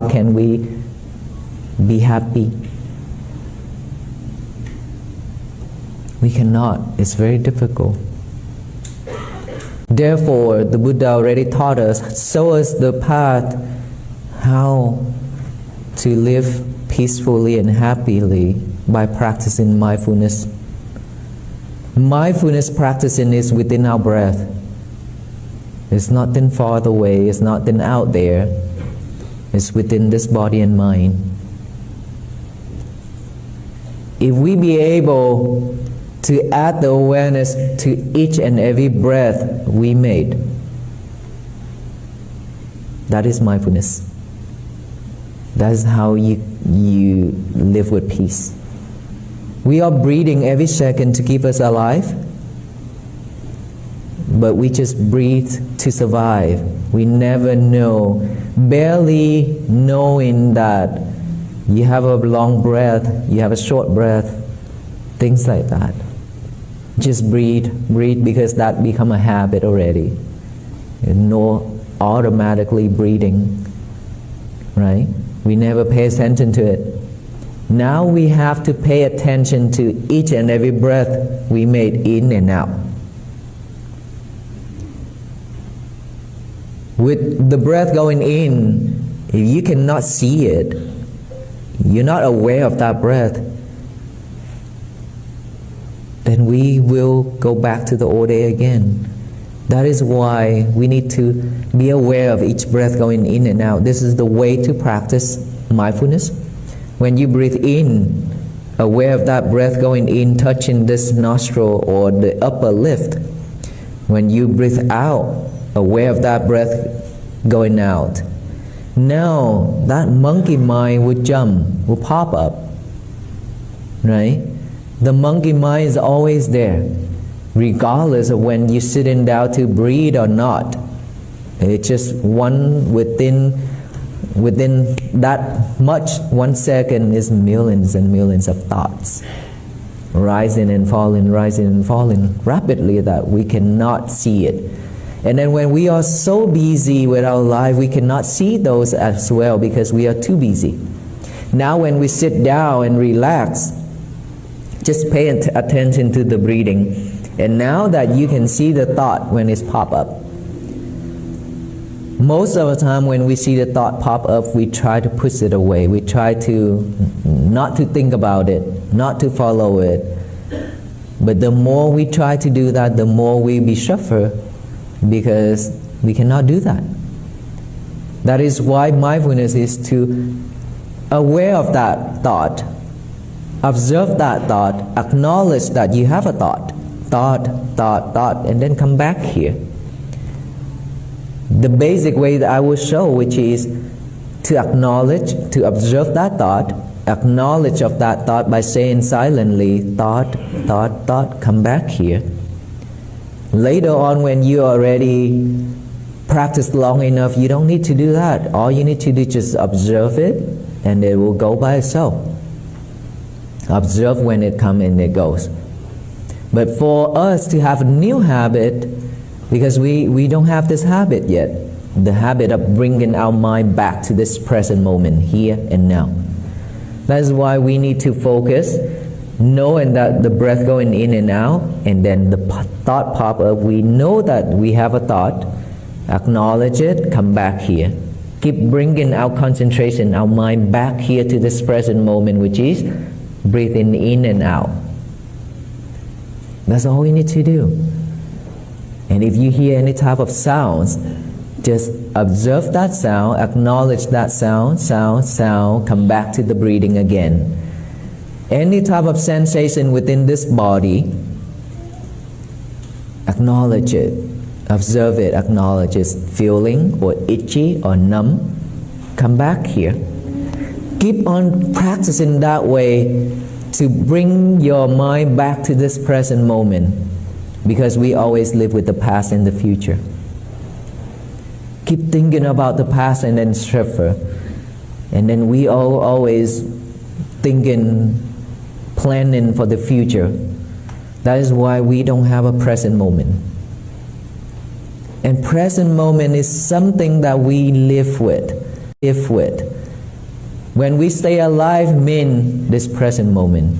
can we be happy? We cannot. It's very difficult. Therefore, the Buddha already taught us, show us the path how to live peacefully and happily by practicing mindfulness. Mindfulness practicing is within our breath. It's nothing far away, it's nothing out there. It's within this body and mind. If we be able to add the awareness to each and every breath we made, that is mindfulness. That is how you live with peace. We are breathing every second to keep us alive, but we just breathe to survive. We never know, barely knowing that you have a long breath, you have a short breath, things like that. Just breathe because that become a habit already. You know, automatically breathing, right? We never pay attention to it. Now we have to pay attention to each and every breath we made in and out. With the breath going in, if you cannot see it, you're not aware of that breath, then we will go back to the old day again. That is why we need to be aware of each breath going in and out. This is the way to practice mindfulness. When you breathe in, aware of that breath going in, touching this nostril or the upper lip. When you breathe out, aware of that breath going out. Now, that monkey mind will jump, will pop up, right? The monkey mind is always there, regardless of when you're sitting down to breathe or not. It's just one within that much, 1 second is millions and millions of thoughts, rising and falling rapidly that we cannot see it. And then when we are so busy with our life, we cannot see those as well because we are too busy. Now when we sit down and relax, just pay attention to the breathing. And now that you can see the thought when it's pop up. Most of the time when we see the thought pop up, we try to push it away. We try to not to think about it, not to follow it. But the more we try to do that, the more we suffer because we cannot do that. That is why mindfulness is to aware of that thought, observe that thought, acknowledge that you have a thought, and then come back here. The basic way that I will show, which is to acknowledge, to observe that thought, acknowledge of that thought by saying silently, thought, come back here. Later on when you already practiced long enough, you don't need to do that. All you need to do is just observe it and it will go by itself. Observe when it comes and it goes. But for us to have a new habit, because we don't have this habit yet, the habit of bringing our mind back to this present moment, here and now. That is why we need to focus, knowing that the breath going in and out, and then the thought pop up, we know that we have a thought, acknowledge it, come back here. Keep bringing our concentration, our mind back here to this present moment, which is breathing in and out. That's all we need to do. And if you hear any type of sounds, just observe that sound, acknowledge that sound, come back to the breathing again. Any type of sensation within this body, acknowledge it, observe it, acknowledge it, feeling or itchy or numb, come back here. Keep on practicing that way to bring your mind back to this present moment, because we always live with the past and the future. Keep thinking about the past and then suffer. And then we always thinking, planning for the future. That is why we don't have a present moment. And present moment is something that we live with. When we stay alive mean this present moment.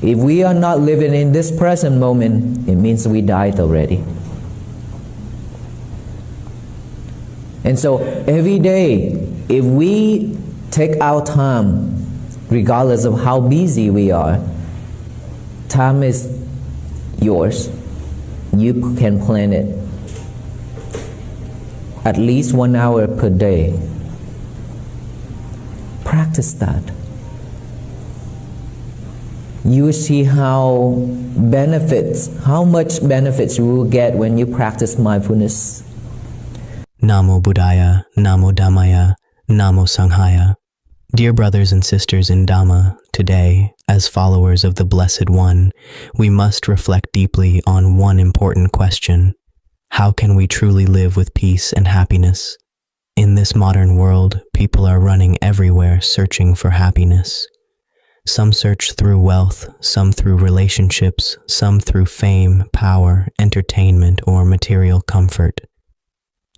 If we are not living in this present moment, it means we died already. And so every day, if we take our time, regardless of how busy we are, time is yours. You can plan it. At least 1 hour per day. Practice that. You will see how much benefits you will get when you practice mindfulness. Namo Buddhaya, Namo Dhammaya, Namo Sanghaya. Dear brothers and sisters in Dhamma, today, as followers of the Blessed One, we must reflect deeply on one important question. How can we truly live with peace and happiness? In this modern world, people are running everywhere searching for happiness. Some search through wealth, some through relationships, some through fame, power, entertainment, or material comfort.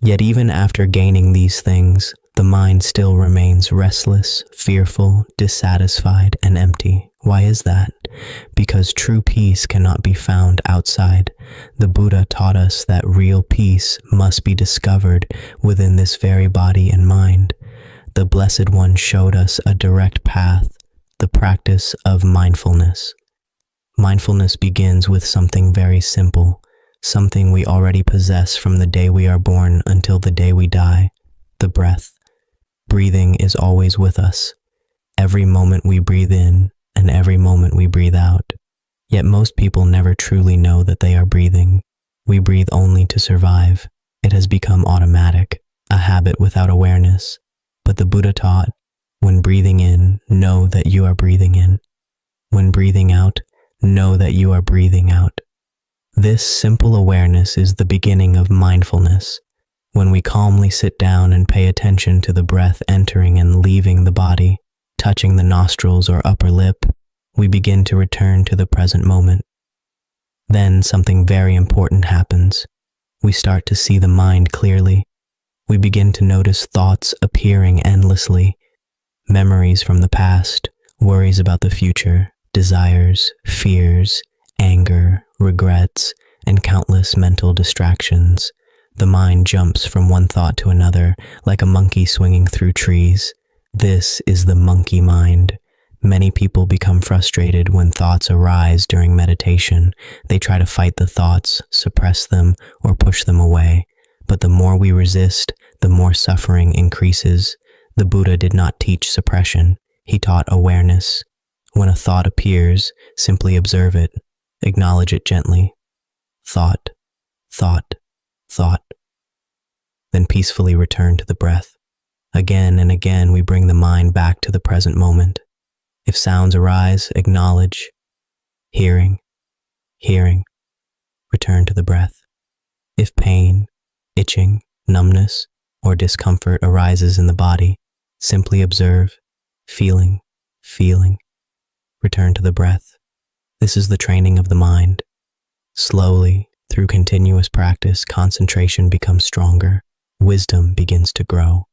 Yet even after gaining these things, the mind still remains restless, fearful, dissatisfied, and empty. Why is that? Because true peace cannot be found outside. The Buddha taught us that real peace must be discovered within this very body and mind. The Blessed One showed us a direct path, the practice of mindfulness. Mindfulness begins with something very simple, something we already possess from the day we are born until the day we die, the breath. Breathing is always with us. Every moment we breathe in and every moment we breathe out. Yet most people never truly know that they are breathing. We breathe only to survive. It has become automatic, a habit without awareness. But the Buddha taught, when breathing in, know that you are breathing in. When breathing out, know that you are breathing out. This simple awareness is the beginning of mindfulness. When we calmly sit down and pay attention to the breath entering and leaving the body, touching the nostrils or upper lip, we begin to return to the present moment. Then something very important happens. We start to see the mind clearly. We begin to notice thoughts appearing endlessly, memories from the past, worries about the future, desires, fears, anger, regrets, and countless mental distractions. The mind jumps from one thought to another like a monkey swinging through trees. This is the monkey mind. Many people become frustrated when thoughts arise during meditation. They try to fight the thoughts, suppress them, or push them away. But the more we resist, the more suffering increases. The Buddha did not teach suppression. He taught awareness. When a thought appears, simply observe it. Acknowledge it gently. Thought, thought, thought. Then peacefully return to the breath. Again and again we bring the mind back to the present moment. If sounds arise, acknowledge. Hearing, hearing. Return to the breath. If pain, itching, numbness, or discomfort arises in the body, simply observe. Feeling, feeling. Return to the breath. This is the training of the mind. Slowly, through continuous practice, concentration becomes stronger. Wisdom begins to grow.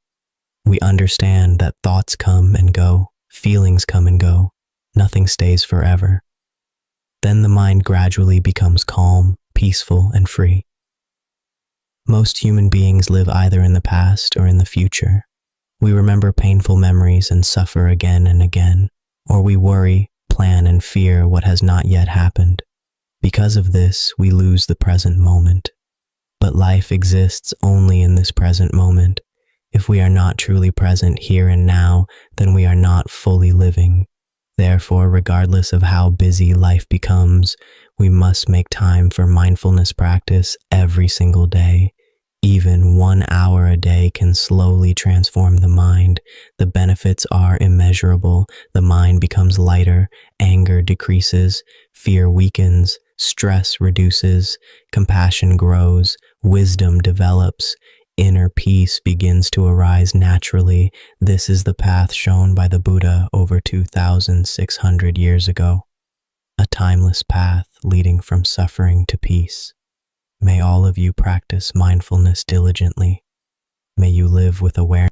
We understand that thoughts come and go, feelings come and go, nothing stays forever. Then the mind gradually becomes calm, peaceful, and free. Most human beings live either in the past or in the future. We remember painful memories and suffer again and again, or we worry, plan, and fear what has not yet happened. Because of this, we lose the present moment. But life exists only in this present moment. If we are not truly present here and now, then we are not fully living. Therefore, regardless of how busy life becomes, we must make time for mindfulness practice every single day. Even 1 hour a day can slowly transform the mind. The benefits are immeasurable. The mind becomes lighter, anger decreases, fear weakens, stress reduces, compassion grows, wisdom develops, inner peace begins to arise naturally. This is the path shown by the Buddha over 2,600 years ago. A timeless path leading from suffering to peace. May all of you practice mindfulness diligently. May you live with awareness.